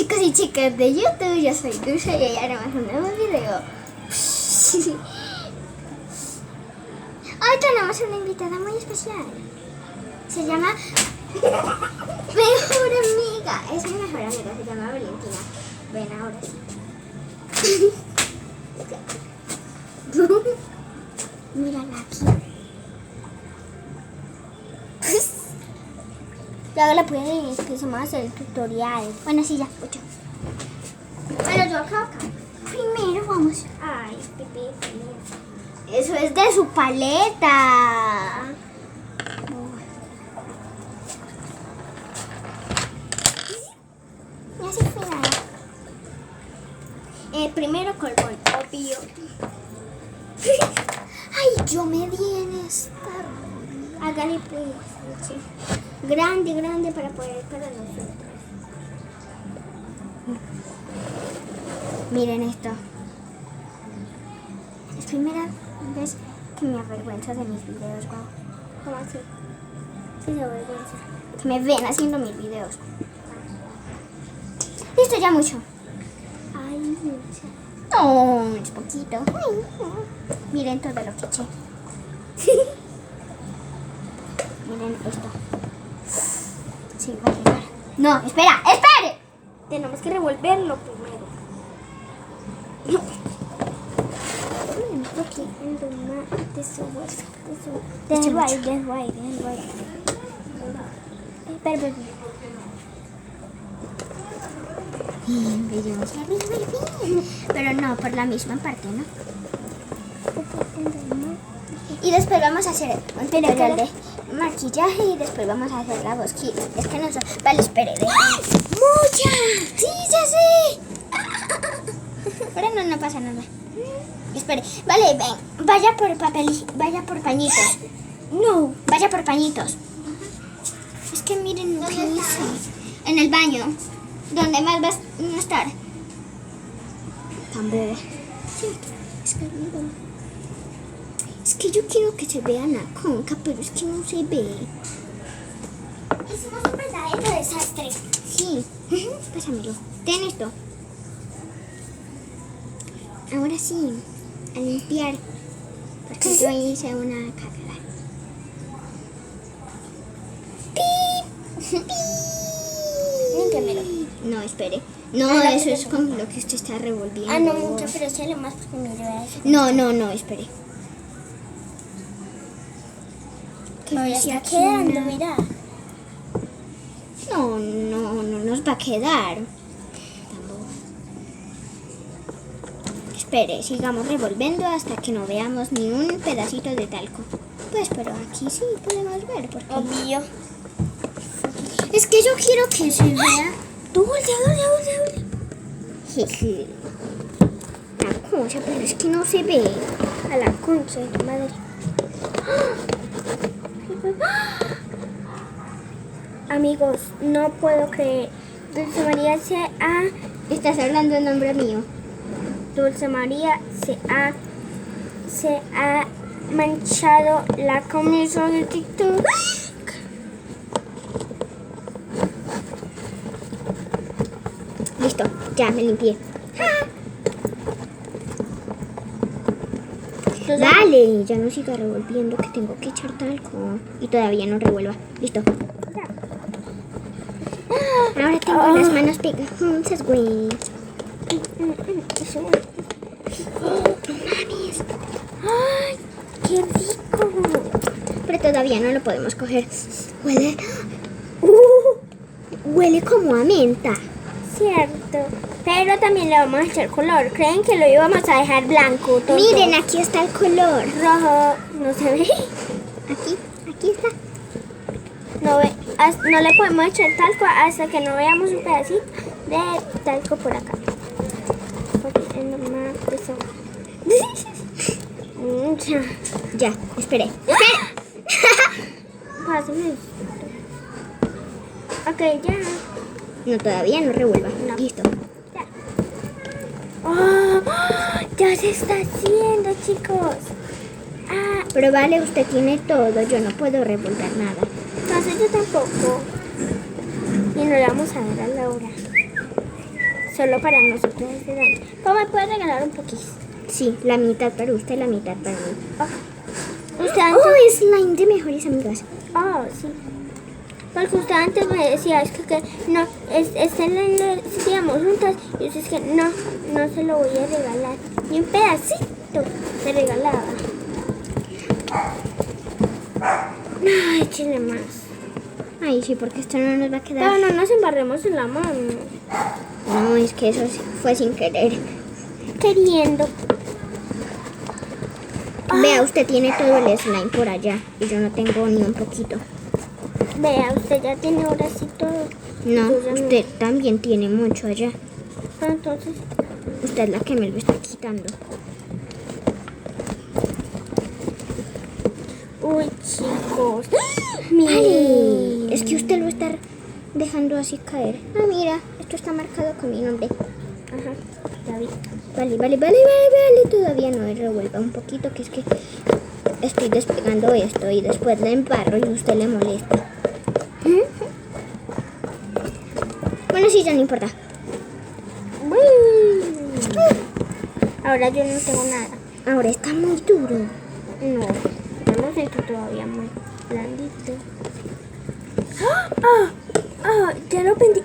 Chicos y chicas de YouTube, yo soy Dulce y hoy haremos un nuevo video. Hoy tenemos una invitada muy especial. Se llama Mejor Amiga. Es mi mejor amiga, se llama Valentina. Ven, ahora sí. Mírala aquí. Luego la pueden empezamos a hacer el tutorial. Bueno, sí, ya, 8. Pero yo acá. Primero vamos. Ay, Pepe. Eso es de su paleta. Y así fue nada. Primero colgón, obvio. Ay, yo me di en esta. Hágale pues. Sí. Grande para poder para nosotros. Miren esto. Es primera vez que me avergüenzo de mis videos. Wow. ¿Cómo así? Sí, se avergüenza. Que me ven haciendo mis videos. Listo, ya mucho. Ay, mucho. No, es poquito. Ay, miren todo lo que eché. Miren esto. Sí, va a llegar. No, espera, espere. Tenemos que revolverlo primero. Espera. Pero no, por la misma parte, ¿no? Y después vamos a hacer un tutorial de maquillaje y después vamos a hacer la voz. Es que no sé. Vale, espere. ¡Mucha! ¡Sí, ya sé! Pero no pasa nada. Espere. Vale, ven. Vaya por pañitos. No, vaya por pañitos. Es que miren lo que hice. En el baño. ¿Dónde más vas a estar? Tan bebé. Sí, es que Es que yo quiero que se vea la conca, pero es que no se ve. Hicimos un verdadero desastre. Sí. Pásamelo. Ten esto. Ahora sí. A limpiar. Porque yo hice una cagada. ¡Pip! ¡Pip! Límpiamelo. No, espere. No, eso es como lo que usted está revolviendo. Ah, no mucho, pero sí lo más porque me lleva eso. No, espere. Me está quedando, mira. No nos va a quedar. Espere, sigamos revolviendo hasta que no veamos ni un pedacito de talco. Pues, pero aquí sí podemos ver. Porque... Obvio. Es que yo quiero que se vea. Dulce. Jeje. La concha, pero es que no se ve. A la concha de tu madre. Amigos, no puedo creer. Dulce María Estás hablando en nombre mío. Dulce María se ha manchado la camisa de TikTok. Listo, ya me limpié. Dale, ya no siga revolviendo que tengo que echar talco. Y todavía no revuelva. Listo. Ahora tengo las manos pegajosas, güey. Mames. ¡Ay, qué rico! Pero todavía no lo podemos coger. Huele como a menta. Cierto. Pero también le vamos a echar color. ¿Creen que lo íbamos a dejar blanco? Todo? Miren, aquí está el color. Rojo. ¿No se ve? Aquí está. No le podemos echar talco hasta que no veamos un pedacito de talco por acá. Porque es normal eso. Ya, espere. Pásame. Ok, ya. No, todavía no revuelva. No. Listo. Ya. Oh, ya se está haciendo, chicos. Pero vale, usted tiene todo. Yo no puedo revolver nada. Entonces yo tampoco. Y no le vamos a dar a Laura. Solo para nosotros ese daño. ¿Cómo me puede regalar un poquito? Sí, la mitad para usted, la mitad para mí. Usted antes... Oh, slime de mejores amigas. Oh, sí. Porque usted antes me decía, es que no, slime lo hacíamos juntas. Y usted es que no se lo voy a regalar. Ni un pedacito se regalaba. No, échale más. Ay, sí, porque esto no nos va a Pero quedar. no nos embarremos en la mano. No, es que eso sí fue sin querer. Queriendo. Vea, usted tiene todo el slime por allá y yo no tengo ni un poquito. Vea, usted ya tiene ahora sí todo. No, Yo ya no. usted también tiene mucho allá. Ah, entonces, Usted es la que me lo está quitando. uy, chicos. Ay, Miren. es que usted lo está dejando así caer. Ah, mira, esto está marcado con mi nombre. Ajá, ya vi. Vale. Todavía no revuelva un poquito, que es que estoy despegando esto y después le embarro y a usted le molesta. Bueno, sí, ya no importa. Uy. Ahora yo no tengo nada. Ahora está muy duro. No, yo lo siento todavía muy blandito. Ya lo pendí.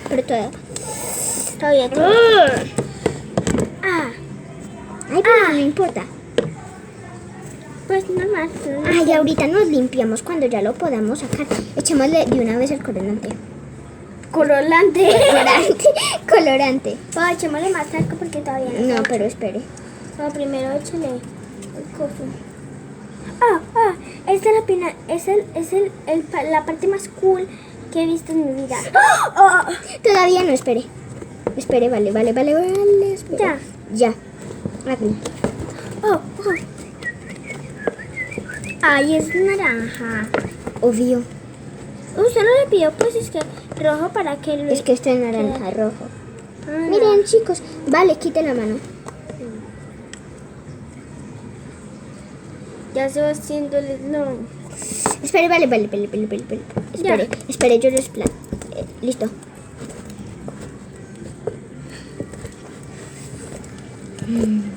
Pero Todavía tengo. Ay, pero no importa. Pues nada más. Ay, ahorita nos limpiamos cuando ya lo podamos sacar. Echémosle de una vez el colorante. Colorante. Colorante. Oh, echémosle más talco porque todavía no. No, pero espere. No, primero échale el coso. Esta es la pena, la parte más cool que he visto en mi vida. Todavía no, espere. Espere, vale. Espere. Ya. Aquí. Ay, es naranja. Obvio. Usted no le pidió, pues es que rojo para que lo... Es que esto es naranja rojo. Ah, no. Miren, chicos. Vale, quite la mano. Ya se va haciendo el slime. Espere, vale. Espere, yo les listo.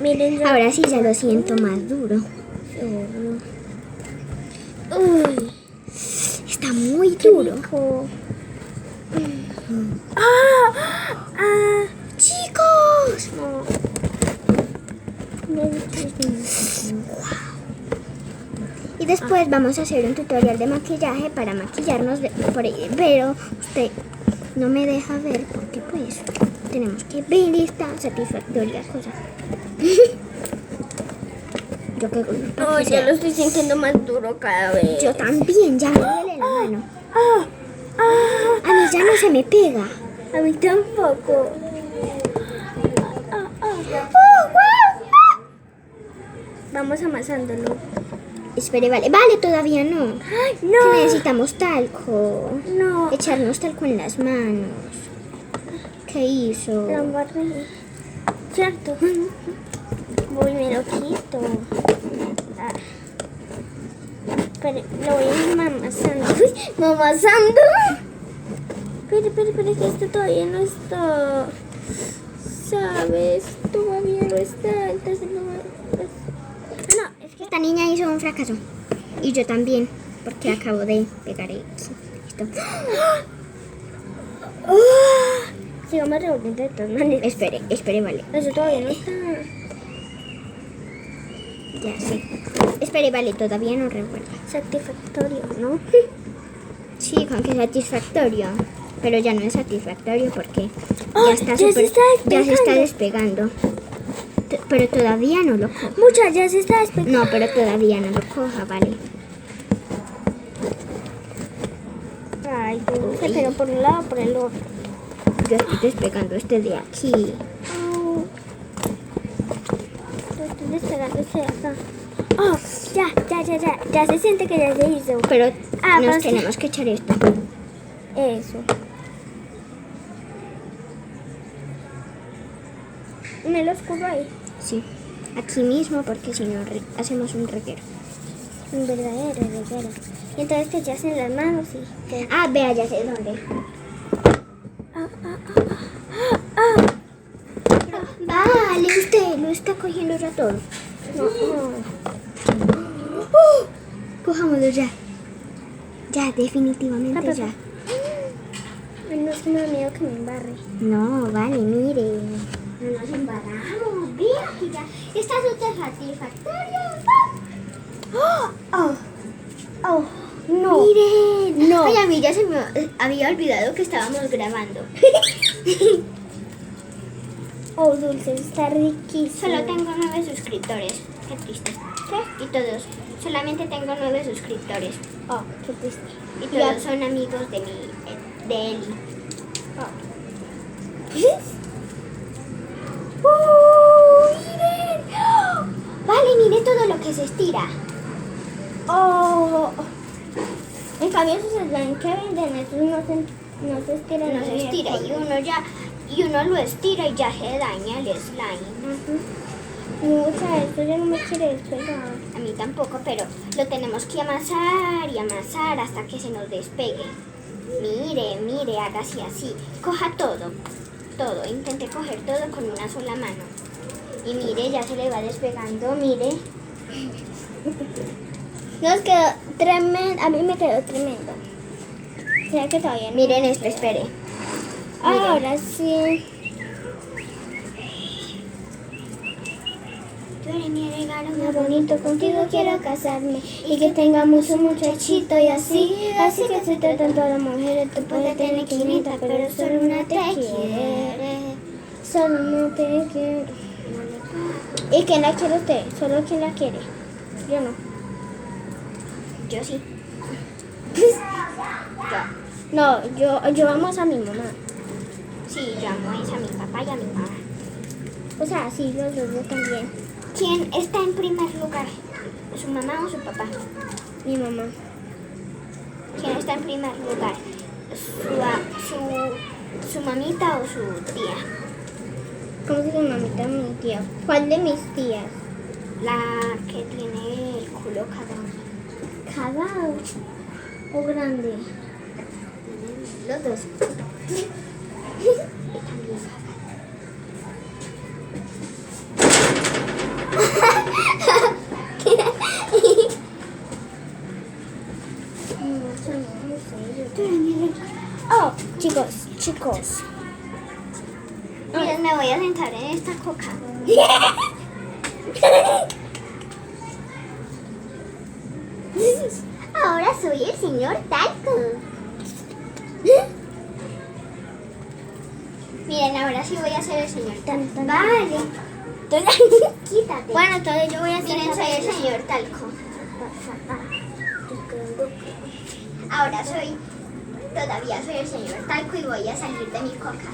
Miren, ya. Ahora sí ya lo siento más duro. Uy, Está muy duro. rico. ¡Chicos! No. Y después vamos a hacer un tutorial de maquillaje para maquillarnos pero usted no me deja ver porque pues tenemos que ver esta satisfactoria cosa. Yo que Oh, ya lo estoy sintiendo más duro cada vez. Yo también, ya me duele la mano. A mí ya no se me pega. A mí tampoco. Vamos amasándolo. Espere, vale, todavía no. ¡Ay, Que no! necesitamos talco. No. Echarnos talco en las manos. ¿Qué hizo? La embarré. Cierto. Voy, me lo quito. Pero lo voy a ir mamasando. ¡Uy! ¡Mamasando! Pero, que esto todavía no está. ¿Sabes? Todavía no está. Entonces no. No, es que esta niña hizo un fracaso. Y yo también, porque acabo de pegar aquí. Listo. Sigamos revolviendo de todas maneras. Espere, vale. Eso todavía no está. Ya, sí. Espere, vale, todavía no revuelva. Satisfactorio, ¿no? Sí, con que satisfactorio. Pero ya no es satisfactorio porque ¡Oh! ya está Ya se está ya se está despegando. despegando. Pero todavía no lo coja. Mucha, ya se está despegando. No, pero todavía no lo coja, vale. Ay, se pegó por un lado, por el otro. Yo estoy despegando este de aquí. Oh. Estoy despegando este de acá. Oh, ya se siente que ya se hizo. Pero pero nos sí. tenemos que echar esto. Eso. Me lo escurro ahí. Sí. Aquí mismo porque si no hacemos un reguero. Un verdadero reguero. Y entonces te echas en las manos y te... Ah, vea, ya sé dónde. Vale, usted lo está cogiendo ya todo. Cojámoslo ya. Ya, definitivamente ya. No es que me da miedo que me embarre. No, vale, mire. No nos embarramos. Vea que ya está súper satisfactorio. Oh, no. Miren. No. Ay, a mí ya se me había olvidado que estábamos grabando. Oh, dulce, está riquísimo. Solo tengo 9 suscriptores. Qué triste. ¿Qué? Y todos. Solamente tengo 9 suscriptores. Oh, qué triste. Y todos son amigos de Eli. ¡Miren! Vale, mire todo lo que se estira. Oh. En cambio, esos slime que venden, esos no se estiran. No se estira y uno lo estira y ya se daña el slime. Mucha, esto ya no me quiere despegar. A mí tampoco, pero lo tenemos que amasar y amasar hasta que se nos despegue. Mire, haga así. Coja todo. Intente coger todo con una sola mano. Y mire, ya se le va despegando, mire. Nos quedó tremendo, a mí me quedó tremendo. ¿Será que todavía no? Miren esto, espere. Ahora sí. Tú eres mi regalo Más bonito, contigo quiero casarme y que tenga mucho muchachito y así que se tratan todas las mujeres. Tú puedes tener 500, pero solo una te quiere. Solo una te quiere. ¿Y quién la quiere usted? Solo quien la quiere. Yo no. Yo sí. No, yo amo a mi mamá. Sí, yo amo a mi papá y a mi mamá. O sea, sí, los dos yo también. ¿Quién está en primer lugar? ¿Su mamá o su papá? Mi mamá. ¿Quién está en primer lugar? ¿Su mamita o su tía? ¿Cómo se llama mamita mi tía? ¿Cuál de mis tías? La que tiene el culo cagado. ¿Cagado o grande? Los dos. Oh, chicos. Miren, me voy a sentar en esta coca. Ahora soy el señor Talco. Miren, ahora sí voy a ser el señor Talco. Vale. Quítate. Bueno, entonces yo voy a hacer. Miren, soy el señor Talco. Ahora todavía soy el señor Talco y voy a salir de mi coca.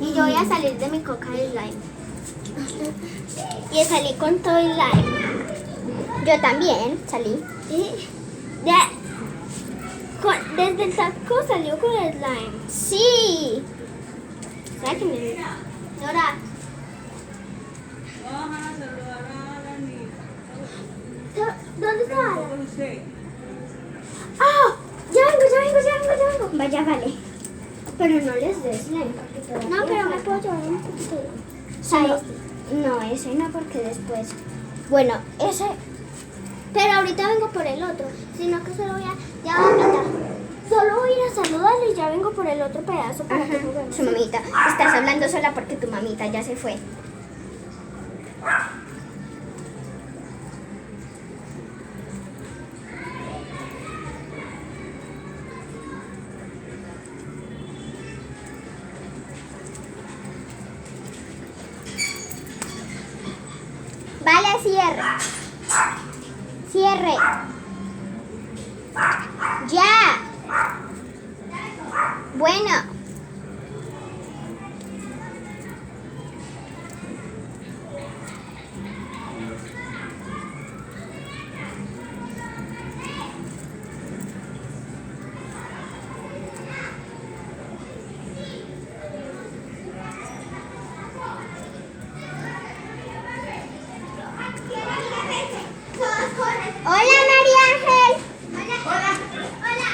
Y yo voy a salir de mi coca de slime. Y salí con todo el slime. Yo también salí. Desde el taco salió con el slime. Sí. ¿Sabes que me... Nora. ¿Dónde está Alan? ¡Ah! ¡Ya vengo! Vaya, vale. Pero no les des slime porque todavía No, pero me falta. puedo llevar un poquito. No, ese no porque después. Bueno, ese. Pero ahorita vengo por el otro. Sino que solo voy a... Ya mamita. Solo voy a ir a saludarle y ya vengo por el otro pedazo para que juguemos. Su mamita. Estás hablando sola porque tu mamita ya se fue. Vale, cierre. Cierre. Ya. Bueno. Hola, María Ángel. Hola.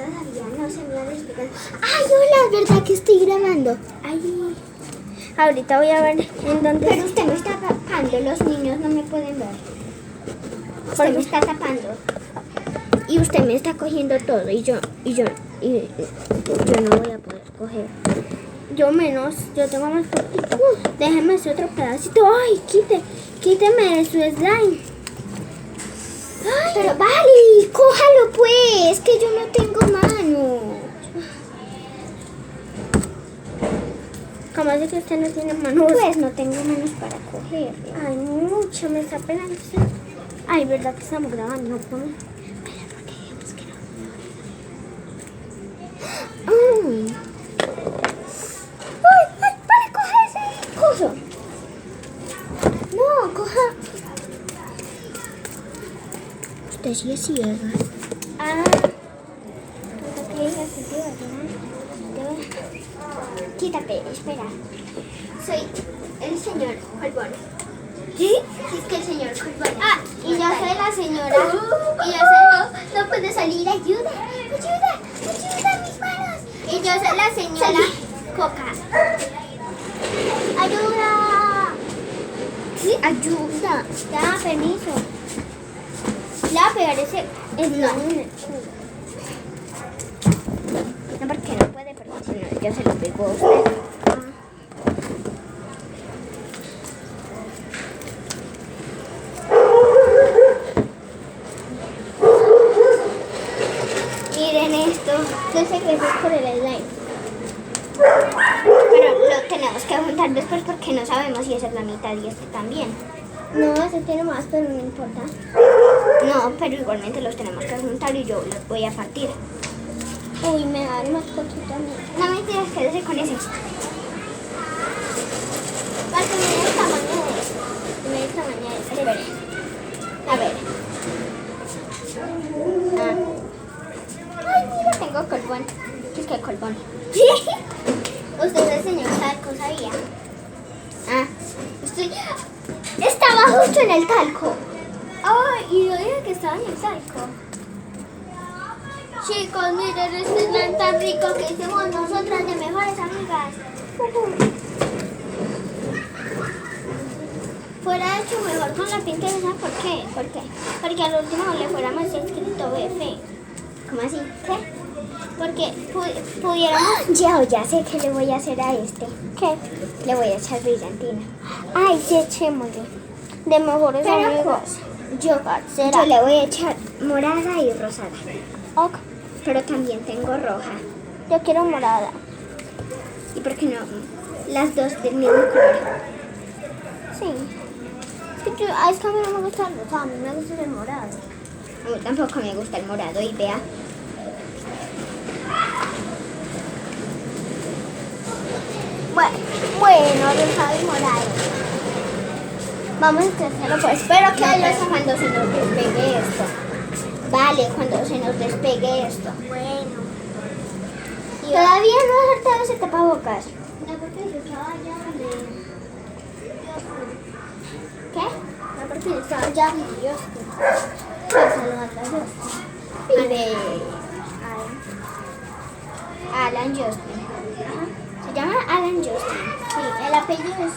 todavía no se me han explicado. Ay, hola, es verdad que estoy grabando. Ay, ahorita voy a ver en dónde. Pero usted me está tapando, los niños no me pueden ver. Usted me está tapando. Y usted me está cogiendo todo y yo no voy a poder coger. Yo menos, yo tengo más poquito. Déjeme ese otro pedacito. Ay, quíteme de su slime. Ay, pero vale, cójalo pues, que yo no tengo mano. ¿Cómo así que usted no tiene manos? Pues no tengo manos para cogerlo. Ay, mucho, me está pegando. Ay, ¿verdad que estamos grabando? No puedo. Ay, vale, coja ese coso. No, coja. Usted sí es ciega. Ah, Quítate, espera. Soy el señor Colbón. ¿Sí? Sí, es que el señor Colbón. Ah, y yo soy la señora. Y yo soy... No puedo salir, ayuda, mis manos. Y yo soy la señora Coca. Ayuda. Sí, ayuda. Da permiso. Le va a pegar ese... No, porque no puede, porque si no, yo se lo pego a usted. Miren esto. yo sé que eso es por el slime. Pero lo tenemos que juntar después porque no sabemos si esa es la mitad y este también. No, ese tiene más, pero no importa. No, pero igualmente los tenemos que juntar y yo los voy a partir. Uy, me da más poquito a mí. No mentiras, quédese con ese. Para que me dé el tamaño de esto. Me dé el tamaño de esto. Espere. A ver. Ay, mira, tengo colbón. Es que colbón. Usted es el señor talco, ¿sabía? Estaba justo en el talco. Ay, y yo dije que estaba en el talco. Chicos, miren este slime tan rico que hicimos nosotras de mejores amigas. Fuera hecho mejor con la pintura, ¿sabes por qué? ¿Por qué? Porque al último le fuéramos escrito BF. ¿Cómo así? ¿Qué? Porque pudiéramos... Ya sé qué le voy a hacer a este. ¿Qué? Le voy a echar brillantina. Ay, sí, echémosle. De mejores Pero amigos. Yo le voy a echar morada y rosada. Ok, Pero también tengo roja. yo quiero morada. ¿Y por qué no? Las dos del mismo color. Sí. Es que a mí no me gusta el rosado, a mí me gusta el morado. A mí tampoco me gusta el morado y vea. Bueno, rosado y morado. Vamos a intentarlo pues. Espero que cuando se nos despegue esto. Vale, cuando se nos despegue esto. Bueno. Todavía no he hartado ese tapabocas. No, porque yo estaba ya de... ¿Qué? No, porque yo estaba ya de Justin. Para saludar a Justin. Y de Alan Justin. Se llama Alan Justin. Sí, el apellido es...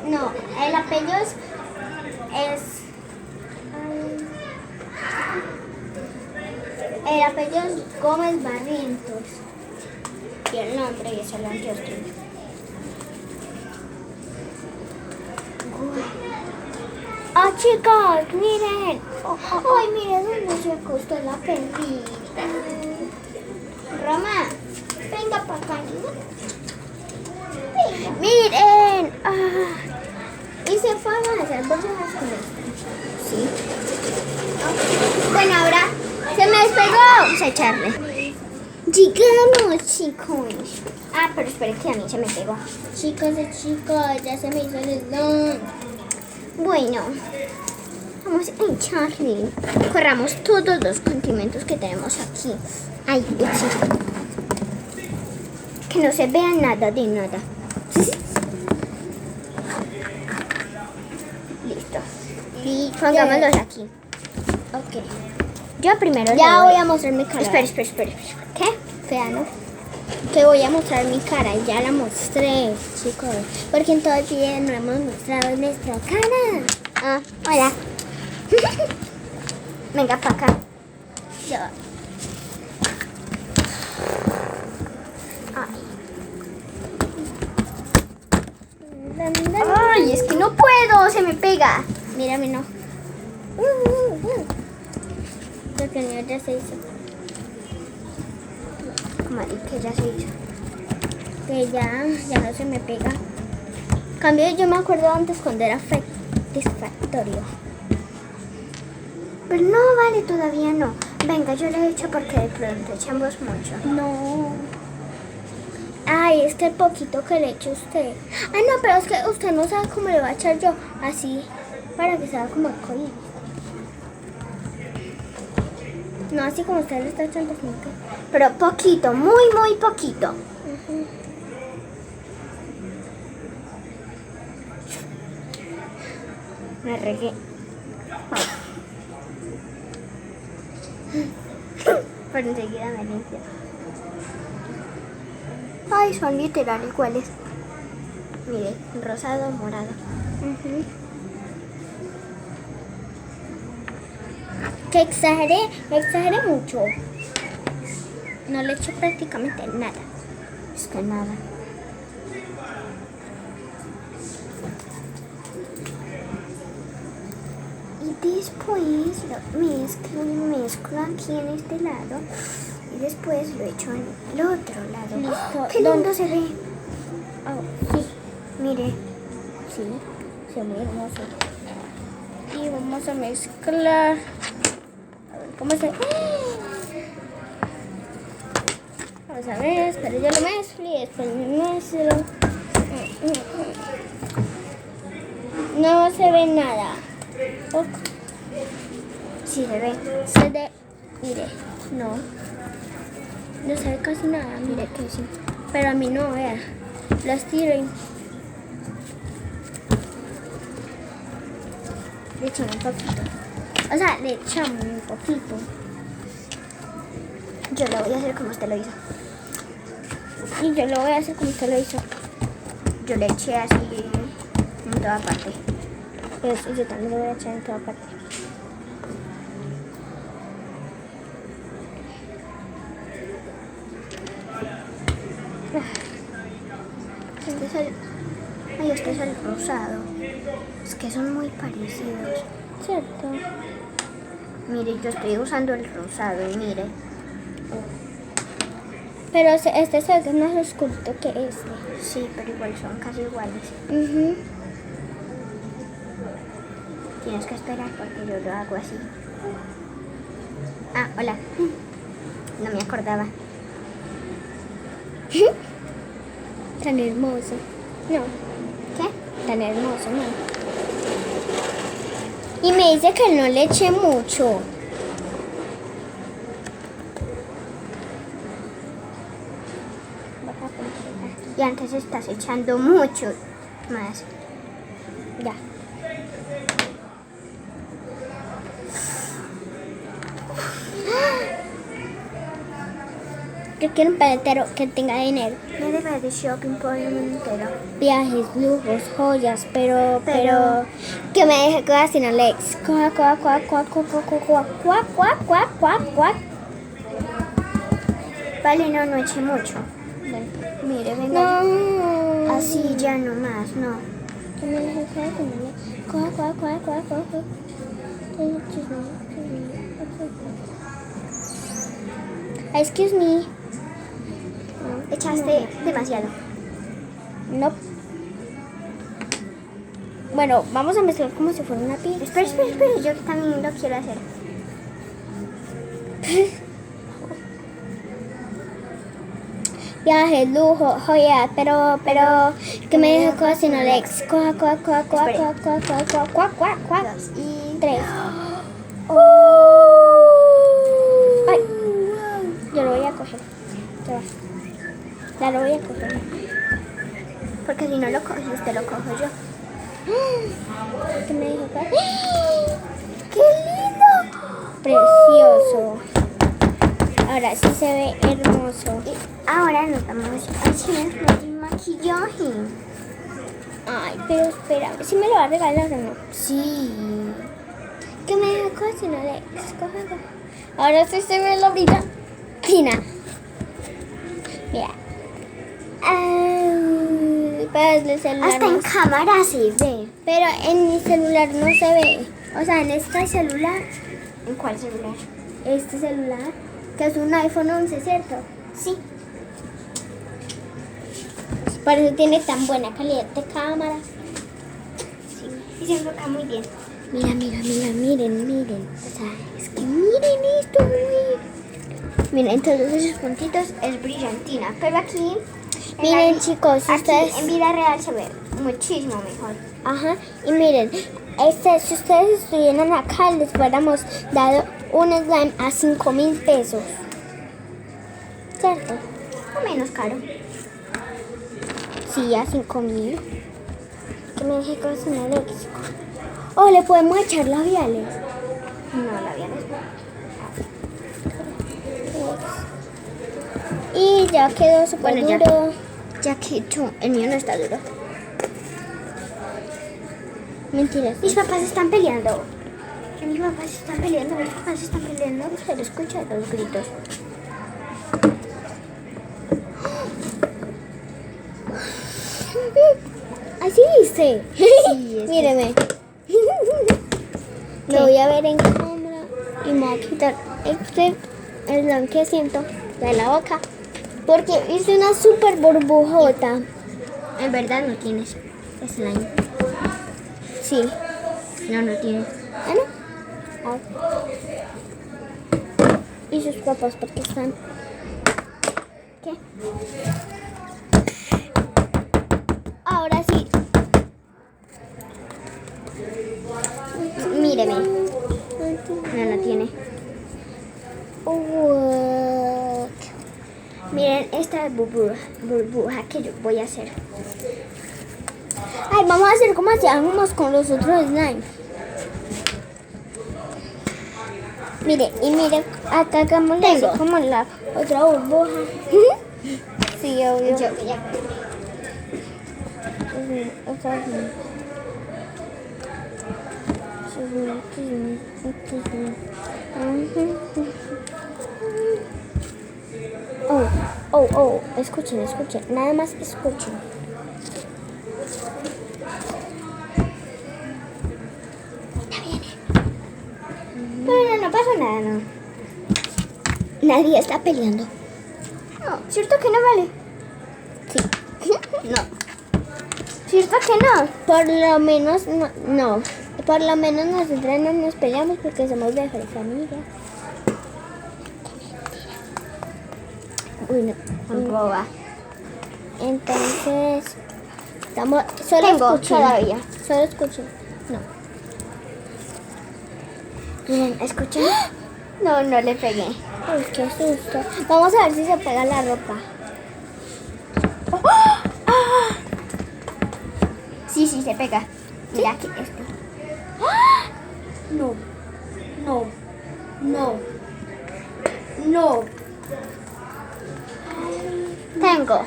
No, el apellido es El apellido es Gómez Barrientos. y el nombre es Alan Justin. ¡Ah, chicos! ¡Miren! Ay, mira dónde se acostó la perrita. Roma, venga para acá, niña. Venga. ¡Miren! Ah. Y se fueron a hacer bolsas con esto. Sí. Bueno, ahora se me despegó. Vamos a echarle. Llegamos, chicos. Ah, pero espere que a mí se me pegó. Chicos y chicos, ya se me hizo el slime. Bueno, vamos a echarle. Corramos todos los condimentos que tenemos aquí. Ay, sí. Que no se vea nada de nada. Listo. Y pongámoslos aquí. Ok. Yo primero Ya le voy a mostrar mi cara. Espera. ¿Qué? Fea, ¿no? Que voy a mostrar mi cara. Ya la mostré, chicos. Porque todavía no hemos mostrado nuestra cara. Ah, hola. Venga para acá. Ya. Ay, es que no puedo, se me pega. Mírame, no. Porque el mío ya se hizo. Que ya se hizo. Que ya no se me pega. En cambio, yo me acuerdo antes cuando era satisfactorio. Pero no vale, todavía no. Venga, yo le he hecho porque de pronto echamos mucho. No. Ay, es que el poquito que le eche usted. Ah, no, pero es que usted no sabe cómo le va a echar yo. Así, para que sea como el colín. No, así como usted le está echando, sino que... Pero poquito, muy poquito. Me regué. Pero enseguida me limpio. Ay, son literal iguales. Mire, rosado, morado. Que exageré mucho. No le echo prácticamente nada. Es que nada. Y después lo mezclo aquí en este lado. Y después lo echo en el otro lado. Listo. ¡Qué lindo se ve! Oh, sí, Mire. sí, se ve muy hermoso. Y vamos a mezclar. A ver cómo se... Vamos a ver, espero yo lo mezclo y después lo mezclo. No se ve nada. Ok. Sí se ve. Se ve, mire, no se ve casi nada, mire que sí. Pero a mí no, vea. Lo estiro y le echamos un poquito. O sea, le echamos un poquito. Yo lo voy a hacer como usted lo hizo. Y yo lo voy a hacer como usted lo hizo. Yo le eché así en toda parte. Pues yo también lo voy a echar en toda parte. Este es el... Ay, este es el rosado. Es que son muy parecidos. ¿Cierto? Mire, yo estoy usando el rosado y mire. Pero este se ve más oscurito que este. Sí, pero igual son casi iguales. Tienes que esperar porque yo lo hago así. Ah, hola. No me acordaba. Tan hermoso. No, ¿Qué? tan hermoso, no. Y me dice que no le eche mucho. Y antes estás echando mucho más. Ya. Yo quiero un paletero que tenga dinero. Me debe de shopping por el mundo entero. Viajes, lujos, joyas, pero que me deje cosas sin Alex. Cuac. Vale, no eché mucho. Bueno. Mire, venga. No. Así ya no más, no. Que me deje cosas sin Alex. Cuac. Excuse me. Echaste demasiado. No. Bueno, vamos a mezclar como si fuera una pizza. Espera, yo también lo quiero hacer. Viajes, lujo, joyas, pero que me deje cosas sin Alex. Cuac. Dos y 3. Ay, yo lo voy a coger. Ya lo voy a coger. Porque si no lo coges, usted lo cojo yo. ¿Qué me dijo? ¡Qué lindo! precioso. Ahora sí se ve hermoso. Y ahora nos vamos a hacer el maquillaje. Ay, pero espera, ¿sí me lo va a regalar o no? Sí. ¿Qué me dejó si no le escojo? Ahora sí se ve la brillantina. Mira. Pero el celular Hasta en no, cámara se ve. pero en mi celular no se ve. O sea, en este celular. ¿En cuál celular? Este celular, que es un iPhone 11, ¿cierto? Sí. Por eso tiene tan buena calidad de cámara. Sí. Y se enfoca muy bien. Mira, miren. O sea, es que miren esto, Miren, todos esos puntitos es brillantina. Pero aquí. Miren, chicos, aquí ustedes. en vida real se ve muchísimo mejor. Ajá, y miren, si ustedes estuvieran acá, les fuéramos dado un slime a 5,000 pesos. ¿Cierto? O menos caro. Sí, a 5,000. Que me dejé con un léxico. O le podemos echar labiales. No, la vida Y ya quedó súper Bueno, ya. duro. Ya que hecho, el mío no está duro. Mentiras. Mis papás están peleando. Mis papás están peleando. Pero escucha los gritos. Así dice. Sí, es que- Míreme. ¿Qué? Lo voy a ver en cámara y me voy a quitar el blanquecito de la boca. Porque hice una super burbujota. En verdad no tienes slime. Sí. No tienes. ¿Ah, no? Ah. Y sus papás porque están. ¿Qué? Ahora sí. Míreme. No tiene. What? Miren esta burbuja que yo voy a hacer. Ay, vamos a hacer como hacíamos con los otros slime. Mire, y mire, acá hagámosle así Tengo. como la otra burbuja. Sí, obvio. Yo ya. Oh, escuchen, nada más escuchen. Pero no pasa nada, no. Nadie está peleando. No, ¿cierto que no vale? Sí. No. ¿Cierto que no? Por lo menos, no. Por lo menos nosotras no nos peleamos porque somos mejores familias. Uy, no. Boba. Entonces, estamos. Solo Tengo escuchen. todavía. Solo escuchen. No. Miren, ¿escuchan? No le pegué. Uy, qué susto. Vamos a ver si se pega la ropa. Sí, se pega. Mira aquí esto. No. Tengo.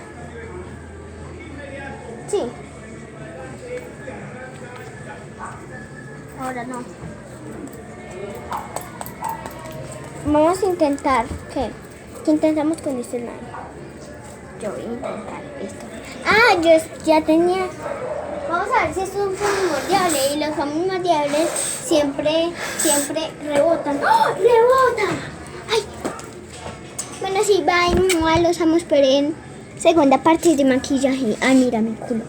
Sí. Ahora no. Vamos a intentar. ¿Qué? ¿Qué intentamos con este slime? Yo voy a intentar esto. Ah, yo ya tenía. Vamos a ver si es un primordial y los primordiales siempre rebotan. ¡Oh, rebota! ¡Ay! Bueno, sí, bye. Los amo, esperen. Segunda parte de maquillaje. Ay, mira mi culo.